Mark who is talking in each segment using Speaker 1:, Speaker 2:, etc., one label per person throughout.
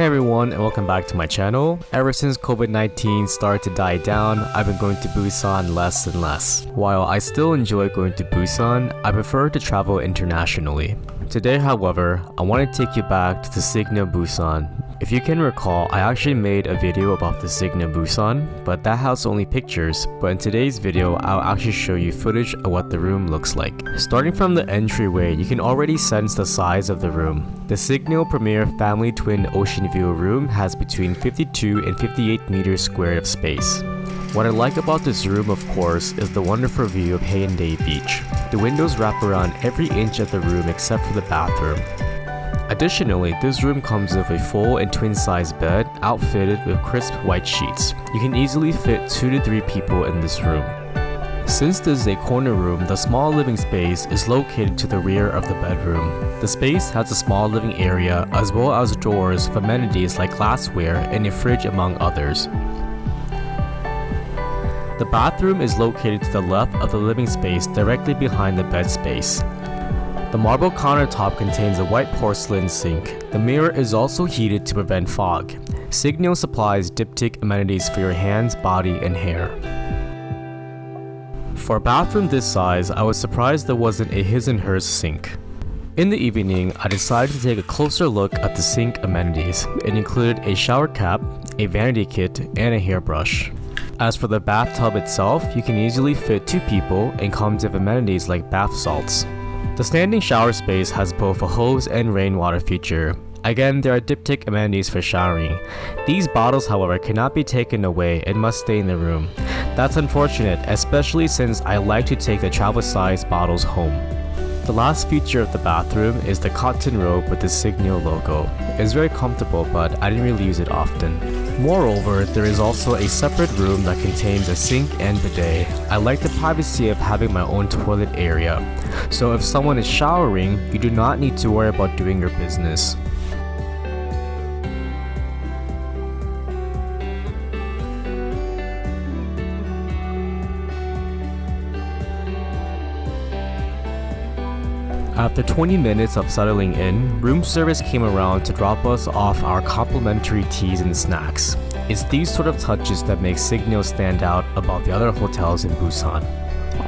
Speaker 1: Hey everyone, and welcome back to my channel. Ever since COVID-19 started to die down, I've been going to Busan less and less. While I still enjoy going to Busan, I prefer to travel internationally. Today, however, I want to take you back to the Signiel Busan. If you can recall, I actually made a video about the Signiel Busan, but that has only pictures. But in today's video, I'll actually show you footage of what the room looks like. Starting from the entryway, you can already sense the size of the room. The Signiel Premiere Family Twin Oceanview Room has between 52 and 58 meters squared of space. What I like about this room, of course, is the wonderful view of Haeundae Beach. The windows wrap around every inch of the room except for the bathroom. Additionally, this room comes with a full and twin-size bed outfitted with crisp white sheets. You can easily fit 2 to 3 people in this room. Since this is a corner room, the small living space is located to the rear of the bedroom. The space has a small living area as well as drawers with amenities like glassware and a fridge among others. The bathroom is located to the left of the living space directly behind the bed space. The marble countertop contains a white porcelain sink. The mirror is also heated to prevent fog. Signiel supplies diptych amenities for your hands, body, and hair. For a bathroom this size, I was surprised there wasn't a his and hers sink. In the evening, I decided to take a closer look at the sink amenities. It included a shower cap, a vanity kit, and a hairbrush. As for the bathtub itself, you can easily fit 2 people and comes with amenities like bath salts. The standing shower space has both a hose and rainwater feature. Again, there are diptych amenities for showering. These bottles, however, cannot be taken away and must stay in the room. That's unfortunate, especially since I like to take the travel-sized bottles home. The last feature of the bathroom is the cotton robe with the Signiel logo. It's very comfortable, but I didn't really use it often. Moreover, there is also a separate room that contains a sink and bidet. I like the privacy of having my own toilet area. So if someone is showering, you do not need to worry about doing your business. After 20 minutes of settling in, room service came around to drop us off our complimentary teas and snacks. It's these sort of touches that make Signiel stand out above the other hotels in Busan.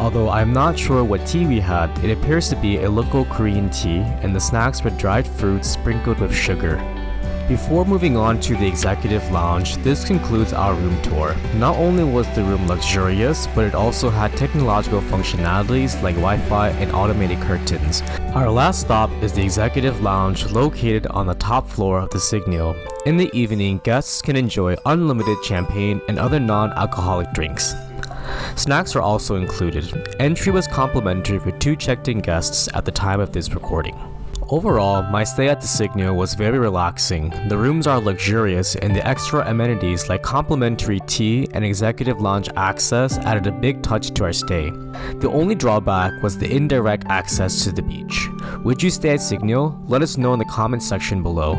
Speaker 1: Although I'm not sure what tea we had, it appears to be a local Korean tea, and the snacks were dried fruits sprinkled with sugar. Before moving on to the executive lounge, this concludes our room tour. Not only was the room luxurious, but it also had technological functionalities like Wi-Fi and automated curtains. Our last stop is the executive lounge located on the top floor of the Signiel. In the evening, guests can enjoy unlimited champagne and other non-alcoholic drinks. Snacks are also included. Entry was complimentary for 2 checked-in guests at the time of this recording. Overall, my stay at the Signiel was very relaxing. The rooms are luxurious and the extra amenities like complimentary tea and executive lounge access added a big touch to our stay. The only drawback was the indirect access to the beach. Would you stay at Signiel? Let us know in the comment section below.